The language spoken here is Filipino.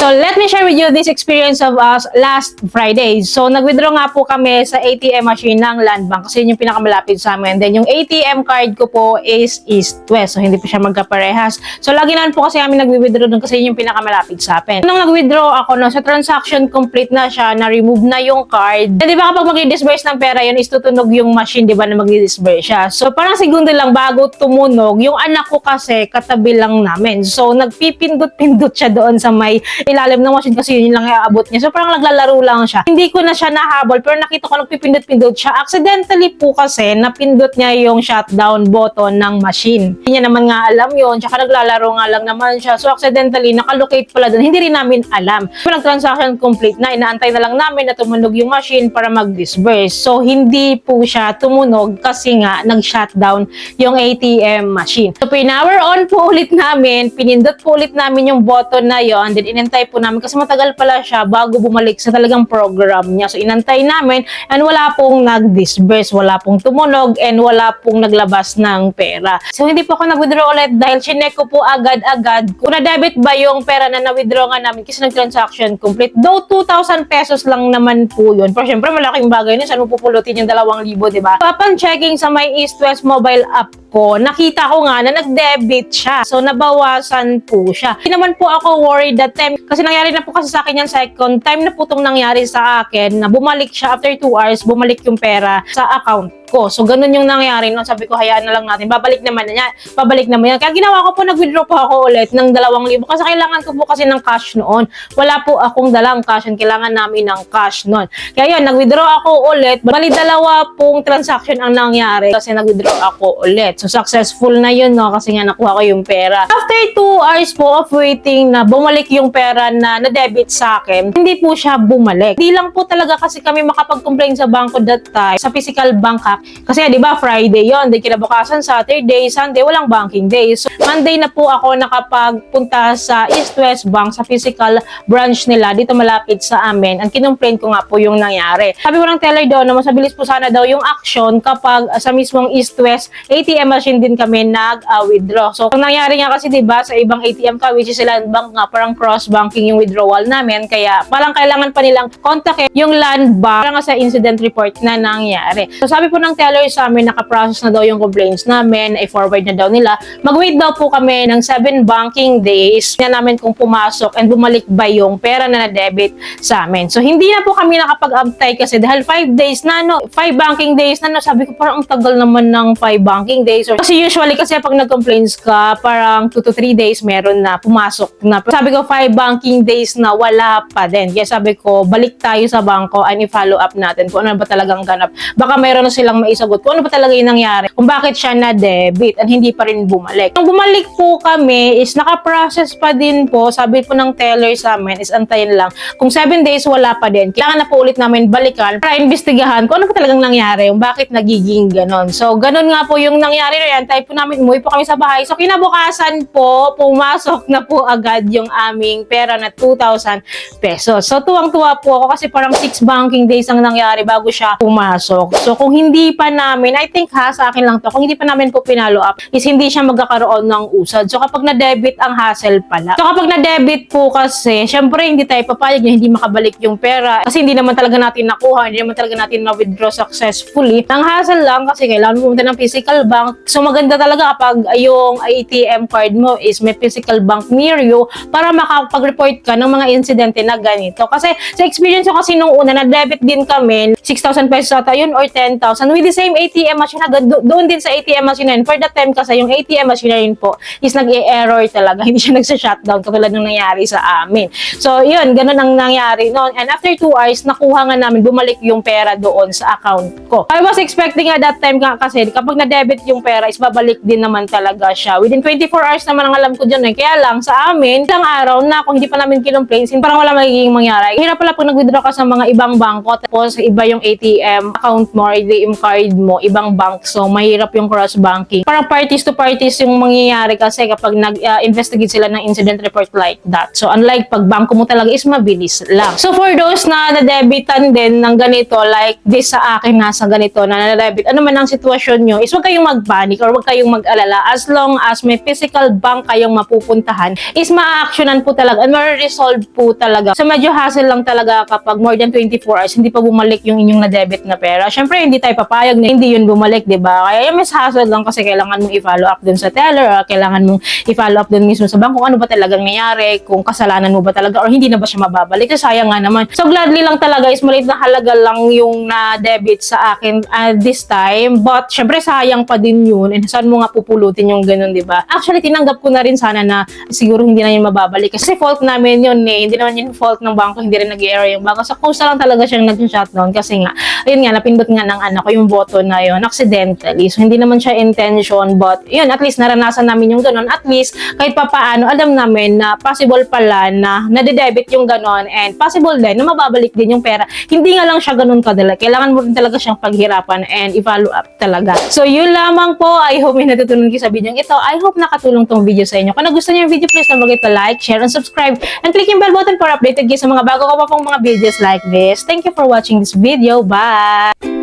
So let me share with you this experience of us last Friday. So nag-withdraw nga po kami sa ATM machine ng Land Bank kasi yun yung pinakamalapit sa amin. Then yung ATM card ko po is East-West. So hindi po siya magkaparehas. So lagi naman po kasi kami nag-withdraw doon kasi yun yung pinakamalapit sa amin. Nung nag-withdraw ako, no, sa transaction complete na siya, na-remove na yung card. Then, di ba kapag mag-disburse ng pera, yun is tutunog yung machine, di ba, na mag-disburse siya. So parang segundo lang bago tumunog, yung anak ko kasi katabi lang namin. So nagpipindot-pindot siya doon sa may ilalim ng machine kasi yun lang iaabot niya. So parang naglalaro lang siya. Hindi ko na siya nahabol pero nakita ko nagpipindot-pindot siya. Accidentally po kasi napindot niya yung shutdown button ng machine. Hindi niya naman nga alam yun. Tsaka naglalaro nga lang naman siya. So accidentally nakalocate pala doon. Hindi rin namin alam. So nag-transaction complete na. Inaantay na lang namin na tumunog yung machine para mag-disburse. So hindi po siya tumunog kasi nga nag-shutdown yung ATM machine. So pinower on po ulit namin. Pinindot po ulit namin yung button na yon. Then inantay po namin kasi matagal pala siya bago bumalik sa talagang program niya. So inantay namin and wala pong nag-disburse, wala pong tumunog and wala pong naglabas ng pera. So hindi po ako nag-withdraw ulit dahil chinek ko po agad-agad kung na-debit ba yung pera na na-withdraw nga namin kasi nag-transaction complete. Though 2,000 pesos lang naman po yun. Pero syempre malaking bagay na saan mo pupulutin yung 2,000, diba? So upon checking sa my East-West mobile app ko, nakita ko nga na nag-debit siya. So, nabawasan po siya. Hindi naman po ako worried that time kasi nangyari na po kasi sa akin yan second time na po itong nangyari sa akin na bumalik siya after 2 hours, bumalik yung pera sa account ko. So, ganun yung nangyari. No? Sabi ko, hayaan na lang natin. Babalik naman na yan. Babalik naman yan. Kaya ginawa ko po, nag-withdraw po ako ulit ng 2,000 kasi kailangan ko po kasi ng cash noon. Wala po akong dalang cash and kailangan namin ng cash noon. Kaya yun, nag-withdraw ako ulit. Bali, 2 pong transaction ang nangyari kasi nag-withdraw ako ulit. So, successful na yun, no? Kasi nga nakuha ko yung pera. After 2 hours po of waiting na bumalik yung pera na na-debit sa akin, hindi po siya bumalik. Hindi lang po talaga kasi kami makapag-complain sa bangko that time, sa physical bank hack. Kasi, di ba, Friday yon, di kinabukasan, Saturday, Sunday, walang banking day. So, Monday na po ako nakapagpunta sa East-West Bank, sa physical branch nila, dito malapit sa amin. Ang kinumplain ko nga po yung nangyari. Sabi ko ng teller doon na mas mabilis po sana daw yung action kapag sa mismong East-West ATM machine din kami nag-withdraw. So, ang nangyari nga kasi, diba, sa ibang ATM ka, which is Land Bank nga, parang cross-banking yung withdrawal namin. Kaya, parang kailangan pa nilang kontakin yung Land Bank para nga sa incident report na nangyari. So, sabi po ng teller sa amin, nakaprocess na daw yung complaints namin, i-forward na daw nila. Mag-wait daw po kami ng 7 banking days na namin kung pumasok and bumalik ba yung pera na na-debit sa amin. So, hindi na po kami nakapag-uptay kasi dahil 5 days na, no, 5 banking days na, no, sabi ko parang ang tagal naman ng 5 banking days. Kasi usually kasi pag nag-complaints ka, parang 2 to 3 days meron na pumasok na. Sabi ko 5 banking days na wala pa din. Kaya sabi ko, balik tayo sa bangko and i-follow up natin kung ano ba talagang ganap. Baka mayroon na silang maisagot kung ano ba talaga yung nangyari. Kung bakit siya na-debit at hindi pa rin bumalik. Nung bumalik po kami is naka-process pa din po. Sabi po ng teller sa amin is antayin lang. Kung 7 days wala pa din, kailangan na po ulit namin balikan para investigahan kung ano ba talagang nangyari. Kung bakit nagiging ganon. So, ganon nga po yung nangyari na yan. Tayo po namin, umuwi po kami sa bahay. So, kinabukasan po, pumasok na po agad yung aming pera na 2,000 pesos. So, tuwang-tuwa po ako kasi parang 6 banking days ang nangyari bago siya pumasok. So, kung hindi pa namin, I think sa akin lang to, kung hindi pa namin po pinalo up, is hindi siya magkakaroon ng usad. So, kapag na-debit, ang hassle pala. So, kapag na-debit po kasi, syempre, hindi tayo papayag na hindi makabalik yung pera. Kasi hindi naman talaga natin nakuha, hindi naman talaga natin na-withdraw successfully. Ang hassle lang kasi kailangan pumunta ng physical bank. So, maganda talaga kapag yung ATM card mo is may physical bank near you para makapag-report ka ng mga insidente na ganito. Kasi sa experience ko kasi nung una, na-debit din kami, 6,000 pesos ata yun or 10,000 with the same ATM machine. Doon din sa ATM machine na yun. For that time kasi yung ATM machine na yun po is nag-e-error talaga. Hindi siya nagsa-shutdown katulad ng nangyari sa amin. So, yun, ganun ang nangyari noon. And after 2 hours, nakuha nga namin, bumalik yung pera doon sa account ko. I was expecting at that time kasi kapag na-debit yung pera is babalik din naman talaga siya. Within 24 hours naman ang alam ko dyan. Kaya lang sa amin, ilang araw na kung hindi pa namin kinumplain, parang wala magiging mangyari. Hirap pala pag nag-withdraw ka sa mga ibang bangko tapos iba yung ATM account mo or ATM card mo, ibang bank. So, mahirap yung cross-banking. Parang parties to parties yung mangyayari kasi kapag nag-investigate sila ng incident report like that. So, unlike pag bangko mo talaga is mabilis lang. So, for those na na-debitan din ng ganito, like this sa akin nasa ganito, na na-debit, ano man ang sitwasyon nyo, is huwag kayong mag-panic or huwag kayong mag-alala. As long as may physical bank kayong mapupuntahan, is ma-actionan po talaga and ma-resolve po talaga. So, medyo hassle lang talaga kapag more than 24 hours, hindi pa bumalik yung inyong na-debit na pera. Syempre, hindi tayo papayag na hindi yun bumalik, di ba? Kaya yung mas hassle lang kasi kailangan mong i-follow up dun sa teller or kailangan mong i-follow up dun mismo sa bank kung ano ba talagang nangyari, kung kasalanan mo ba talaga or hindi na ba siya mababalik. Kasi sayang nga naman. So, gladly lang talaga is maliit na halaga lang yung na-debit sa akin this time. But, syempre, sayang pa din yun. And saan mo nga pupulutin yung ganun, di ba? Actually, tinanggap ko na rin sana na siguro hindi na yun mababalik. Kasi fault namin yun eh. Hindi naman yung fault ng bangko, hindi rin nag-error yung bangko. So, kusa lang talaga siyang nag-shutdown kasi nga, ayun nga, napindot nga ng anak ko yung boto na yun, accidentally. So, hindi naman siya intention, but yun, at least naranasan namin yung ganun. At least, kahit pa paano, alam namin na possible pala na nade-debit yung ganun and possible din na mababalik din yung pera. Hindi nga lang siya ganun kadala. Kailangan mo rin talaga siyang paghirapan and i-follow up talaga. So, yun lamang po. I hope may natutunan kayo sa video ito. I hope nakatulong tong video sa inyo. Kung nagustuhan niyo yung video, please don't forget to like, share, and subscribe. And click yung bell button for updated kayo sa mga bago ko pa pong mga videos like this. Thank you for watching this video. Bye!